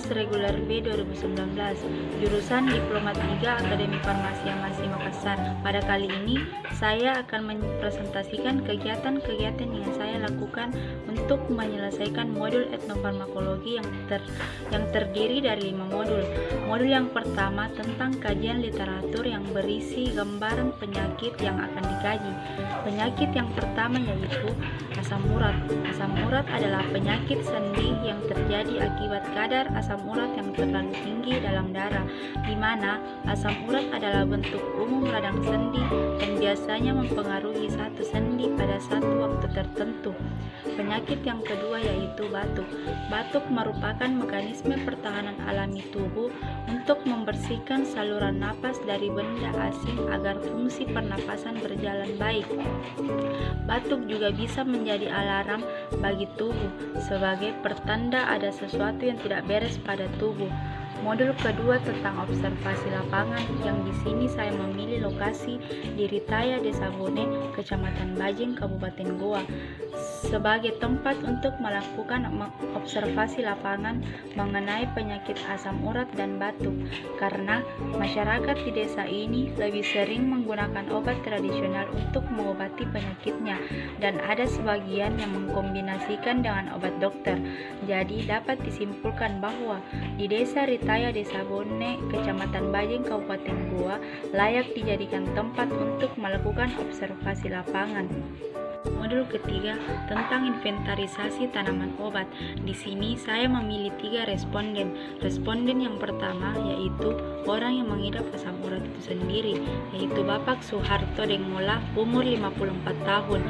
reguler B 2019, jurusan Diploma 3 Akademi Farmasi Amasi Makassar. Pada kali ini, saya akan mempresentasikan kegiatan-kegiatan yang saya lakukan untuk menyelesaikan modul etnofarmakologi yang terdiri dari 5 modul. Modul yang pertama tentang kajian literatur yang berisi gambaran penyakit yang akan dikaji. Penyakit yang pertama yaitu asam urat. Asam urat adalah penyakit sendi yang terjadi akibat kadar asam urat yang terlalu tinggi dalam darah, di mana asam urat adalah bentuk umum radang sendi dan biasanya mempengaruhi satu sendi pada satu waktu tertentu. Penyakit yang kedua yaitu batuk. Batuk merupakan mekanisme pertahanan alami tubuh untuk membersihkan saluran napas dari benda asing agar fungsi pernapasan berjalan baik. Batuk juga bisa menjadi alarm bagi tubuh sebagai pertanda ada sesuatu yang tidak beres pada tubuh. Modul kedua tentang observasi lapangan, yang di sini saya memilih lokasi di Ritaya, Desa Bone, Kecamatan Bajing, Kabupaten Goa, sebagai tempat untuk melakukan observasi lapangan mengenai penyakit asam urat dan batuk, karena masyarakat di desa ini lebih sering menggunakan obat tradisional untuk mengobati penyakitnya, dan ada sebagian yang mengkombinasikan dengan obat dokter. Jadi dapat disimpulkan bahwa di desa Ritaya, Desa Bone, Kecamatan Bajing, Kabupaten Goa layak dijadikan tempat untuk melakukan observasi lapangan. Modul ketiga tentang inventarisasi tanaman obat. Di sini saya memilih 3 responden. Responden yang pertama yaitu orang yang mengidap asam urat itu sendiri, yaitu Bapak Suharto Dengola, umur 54 tahun.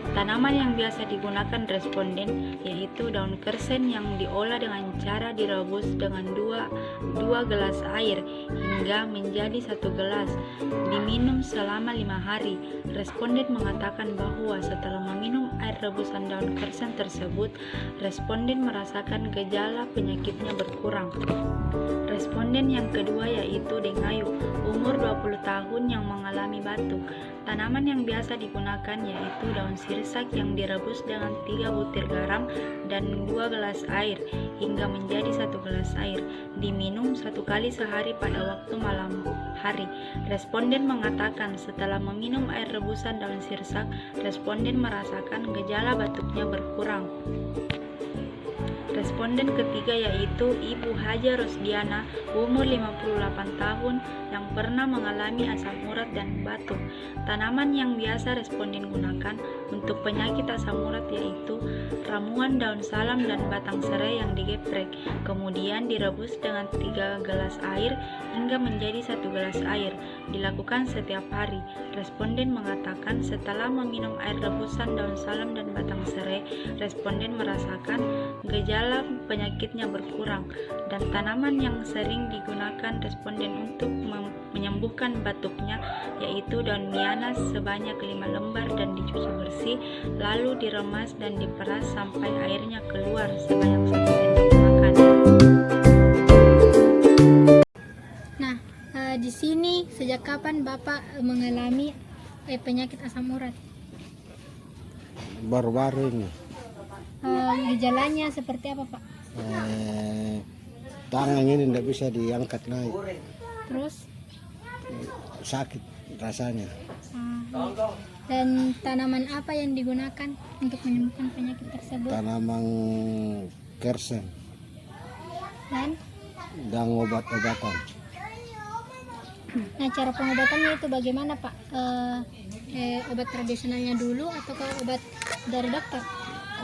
Tanaman yang biasa digunakan responden yaitu daun kersen yang diolah dengan cara direbus dengan 2 gelas air hingga menjadi 1 gelas, diminum selama 5 hari. Responden mengatakan bahwa setelah meminum air rebusan daun kersen tersebut, responden merasakan gejala penyakitnya berkurang. Responden yang kedua yaitu Dengayu, umur 20 tahun yang mengalami batuk. Tanaman yang biasa digunakan yaitu daun sirsak yang direbus dengan 3 butir garam dan 2 gelas air hingga menjadi 1 gelas air, diminum 1 kali sehari pada waktu malam hari. Responden mengatakan setelah meminum air rebusan daun sirsak, responden merasakan gejala batuknya berkurang. Responden ketiga yaitu Ibu Haja Rosdiana, umur 58 tahun yang pernah mengalami asam urat dan batuk. Tanaman yang biasa responden gunakan untuk penyakit asam urat yaitu ramuan daun salam dan batang serai yang digeprek, kemudian direbus dengan 3 gelas air hingga menjadi 1 gelas air, dilakukan setiap hari. Responden mengatakan setelah meminum air rebusan daun salam dan batang serai, responden merasakan gejala penyakitnya berkurang. Dan tanaman yang sering digunakan responden untuk menyembuhkan batuknya yaitu daun miana sebanyak 5 lembar dan dicuci bersih, lalu diremas dan diperas sampai airnya keluar sebanyak 1 sendok makan. Nah, di sini sejak kapan Bapak mengalami penyakit asam urat? Baru-baru ini. Gejalanya seperti apa, Pak? Tangan ini tidak bisa diangkat naik, Terus? sakit rasanya. Dan tanaman apa yang digunakan untuk menyembuhkan penyakit tersebut? Tanaman kersen Dan obat-obatan. nah, cara pengobatannya itu bagaimana, Pak? Obat tradisionalnya dulu atau obat dari dokter?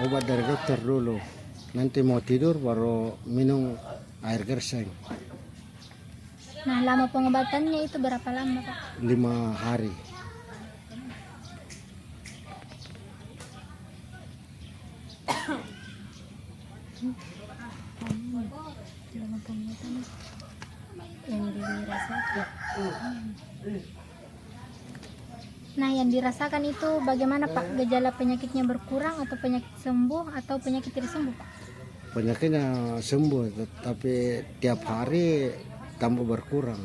Obat dari dokter dulu, nanti mau tidur baru minum air gerseng. Nah, lama pengobatannya itu berapa lama, Pak? 5 hari. Lama pengobatan yang dirasakan. Nah, yang dirasakan itu bagaimana, Pak? Gejala penyakitnya berkurang atau penyakit sembuh atau penyakit tidak sembuh, Pak? Penyakitnya sembuh, tapi tiap hari tambah berkurang.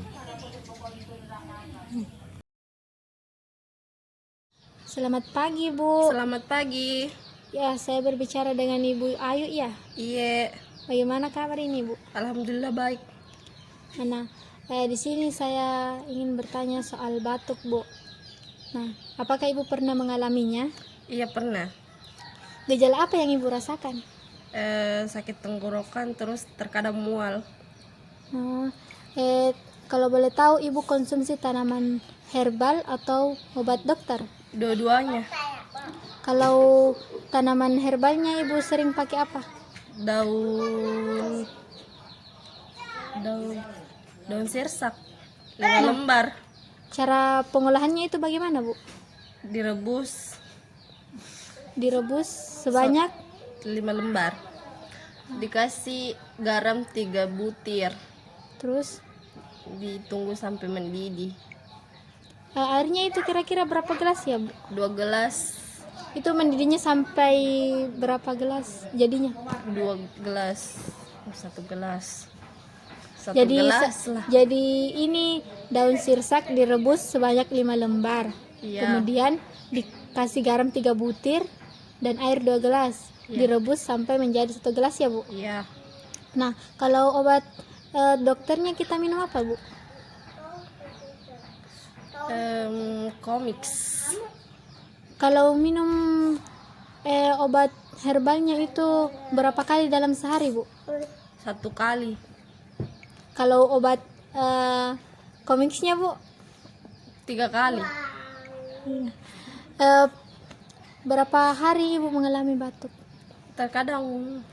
Selamat pagi, Bu. Selamat pagi. Ya, saya berbicara dengan Ibu Ayu ya. Iya. Bagaimana kabar ini, Bu? Alhamdulillah baik. Nah, di sini saya ingin bertanya soal batuk, Bu. Nah, apakah Ibu pernah mengalaminya? Iya pernah. Gejala apa yang Ibu rasakan? Sakit tenggorokan terus terkadang mual. Nah, kalau boleh tahu Ibu konsumsi tanaman herbal atau obat dokter? Dua-duanya. Kalau tanaman herbalnya Ibu sering pakai apa? Daun sirsak 5 lembar Cara pengolahannya itu bagaimana, Bu? direbus Direbus sebanyak 5 lembar. Dikasih garam 3 butir. terus Ditunggu sampai mendidih. airnya itu kira-kira berapa gelas ya, Bu? 2 gelas, Itu mendidihnya sampai berapa gelas jadinya? 2 gelas, 1 gelas. 1 Jadi gelas lah. jadi ini daun sirsak direbus sebanyak 5 lembar. Iya. Kemudian dikasih garam 3 butir dan air 2 gelas. Iya. Direbus sampai menjadi 1 gelas ya, Bu. Iya. Nah, kalau obat dokternya kita minum apa, Bu? Komiks Kalau minum obat herbalnya itu berapa kali dalam sehari, Bu? 1 kali. Kalau obat komiksnya, Bu? 3 kali. Berapa hari Ibu mengalami batuk? Terkadang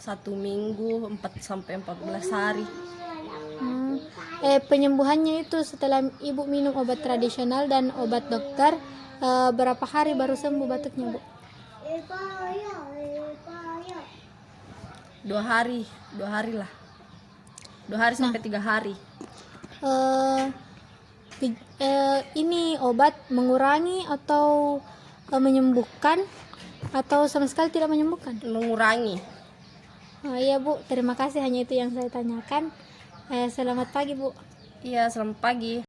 1 minggu 4 sampai 14 hari. Penyembuhannya itu setelah Ibu minum obat tradisional dan obat dokter, berapa hari baru sembuh batuknya, Bu? 2 hari lah. 2 hari sampai 3 hari. Ini obat mengurangi atau menyembuhkan atau sama sekali tidak menyembuhkan? Mengurangi. Iya, Bu, terima kasih, hanya itu yang saya tanyakan. Selamat pagi, Bu. Iya, selamat pagi.